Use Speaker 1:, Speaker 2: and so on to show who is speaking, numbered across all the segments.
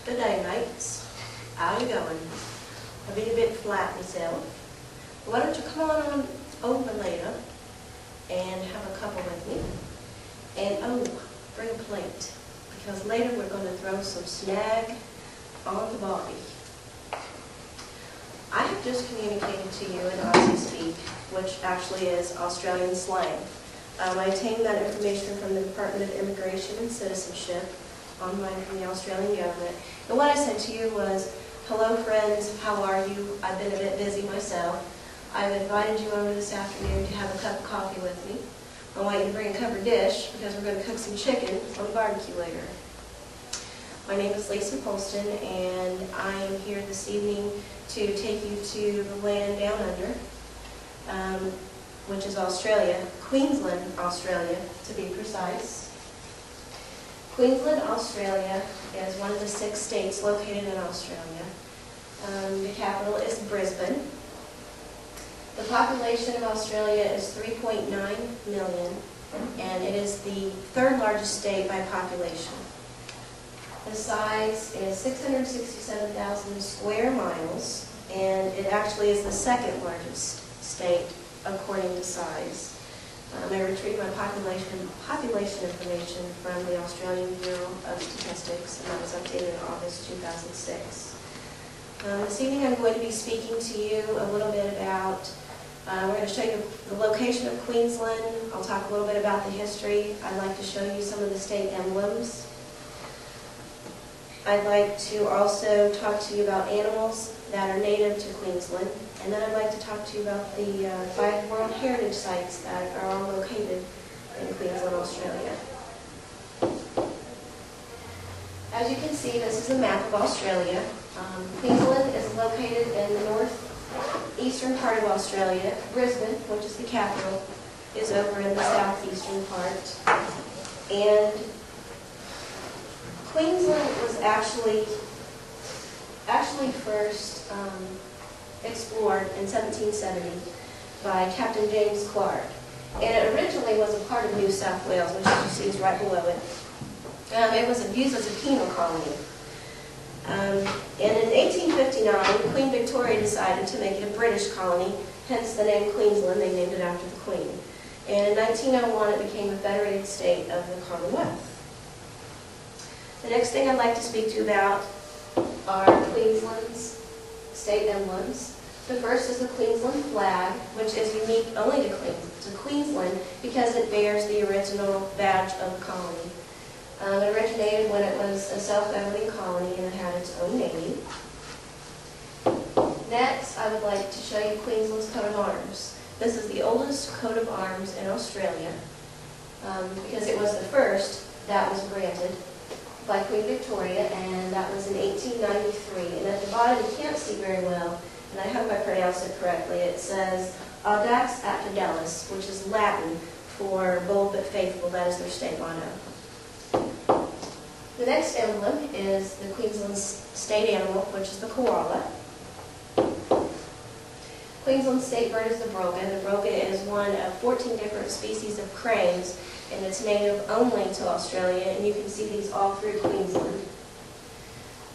Speaker 1: Good day, mates. How you going? I've been a bit flat myself. Why don't you come on over later and have a cuppa with me? And oh, bring a plate, because later we're going to throw some snag on the barbie. I have just communicated to you in Aussie speak, which actually is Australian slang. I obtained that information from the Department of Immigration and Citizenship online from the Australian government. And what I said to you was, hello friends, how are you? I've been a bit busy myself. I've invited you over this afternoon to have a cup of coffee with me. I want you to bring a covered dish because we're going to cook some chicken on the barbecue later. My name is Lisa Polston, and I am here this evening to take you to the land down under, which is Australia, Queensland, Australia, to be precise. Queensland, Australia is one of the 6 states located in Australia. The capital is Brisbane. The population of Australia is 3.9 million, and it is the 3rd largest state by population. The size is 667,000 square miles, and it actually is the 2nd largest state according to size. I retrieved my population information from the Australian Bureau of Statistics, and that was updated in August 2006. This evening I'm going to be speaking to you a little bit about, we're going to show you the location of Queensland. I'll talk a little bit about the history. I'd like to show you some of the state emblems. I'd like to also talk to you about animals that are native to Queensland. And then I'd like to talk to you about the 5 World Heritage Sites that are all located in Queensland, Australia. As you can see, this is a map of Australia. Queensland is located in the northeastern part of Australia. Brisbane, which is the capital, is over in the southeastern part. And Queensland was actually first explored in 1770 by Captain James Clark. And it originally was a part of New South Wales, which as you see is right below it. It was used as a penal colony. And in 1859, Queen Victoria decided to make it a British colony, hence the name Queensland. They named it after the Queen. And in 1901, it became a federated state of the Commonwealth. The next thing I'd like to speak to you about are Queensland's state emblems. The first is the Queensland flag, which is unique only to Queensland because it bears the original badge of the colony. It originated when it was a self-governing colony and it had its own navy. Next, I would like to show you Queensland's coat of arms. This is the oldest coat of arms in Australia because it was the first that was granted by Queen Victoria, and that was in 1893. And at the bottom, you can't see very well, and I hope I pronounced it correctly. It says Audax et Fidelis, which is Latin for bold but faithful. That is their state motto. The next emblem is the Queensland's state animal, which is the koala. Queensland's state bird is the broga. The broga is one of 14 different species of cranes, and it's native only to Australia, and you can see these all through Queensland.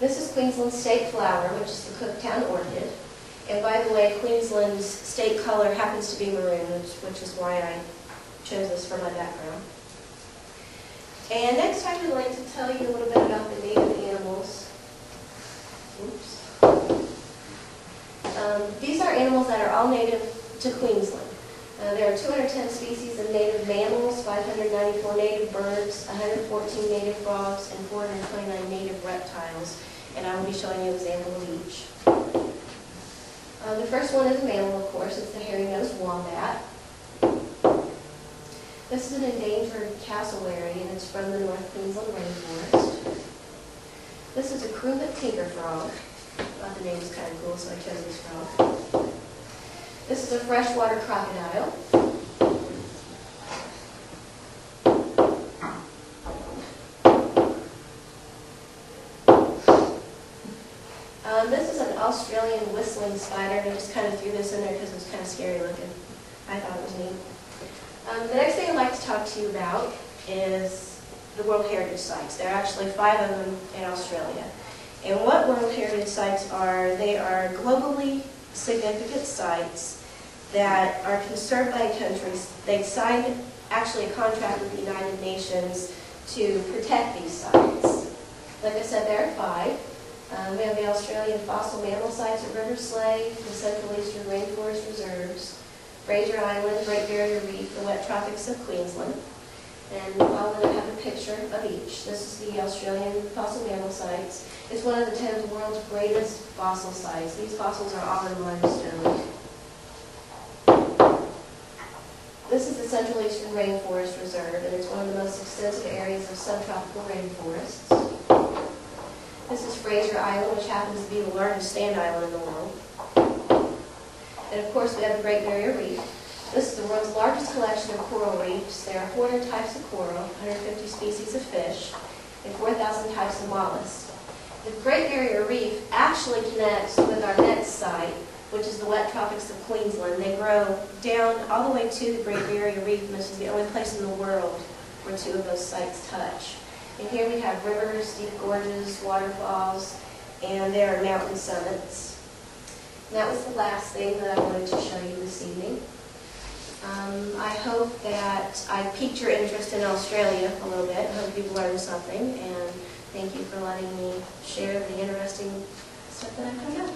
Speaker 1: This is Queensland's state flower, which is the Cooktown orchid. And by the way, Queensland's state color happens to be maroon, which is why I chose this for my background. And next I would like to tell you a little bit about the native animals. Oops. These are animals that are all native to Queensland. There are 210 species of native mammals, 594 native birds, 114 native frogs, and 429 native reptiles. And I will be showing you an example of each. The first one is a mammal, of course. It's the hairy-nosed wombat. This is an endangered cassowary, and it's from the North Queensland rainforest. This is a crewlet tinker frog. I thought the name was kind of cool, so I chose this frog. This is a freshwater crocodile. This is an Australian whistling spider, and I just kind of threw this in there because it was kind of scary looking. I thought it was neat. The next thing I'd like to talk to you about is the World Heritage Sites. There are actually 5 of them in Australia. And what World Heritage Sites are, they are globally significant sites that are conserved by countries. They signed actually a contract with the United Nations to protect these sites. Like I said, there are 5. We have the Australian fossil mammal sites at River Slade, the Central Eastern Rainforest Reserves, Fraser Island, Great Barrier Reef, the wet tropics of Queensland. And I'll have a picture of each. This is the Australian fossil mammal sites. It's one of the 10 of the world's greatest fossil sites. These fossils are all in limestone. This is the Central Eastern Rainforest Reserve, and it's one of the most extensive areas of subtropical rainforests. This is Fraser Island, which happens to be the largest sand island in the world. And of course, we have the Great Barrier Reef. This is the world's largest collection of coral reefs. There are 400 types of coral, 150 species of fish, and 4,000 types of mollusks. The Great Barrier Reef actually connects with our next site, which is the wet tropics of Queensland. They grow down all the way to the Great Barrier Reef, and this is the only place in the world where 2 of those sites touch. And here we have rivers, deep gorges, waterfalls, and there are mountain summits. And that was the last thing that I wanted to show you this evening. I hope that I piqued your interest in Australia a little bit. I hope you've learned something, and thank you for letting me share the interesting stuff that I found out.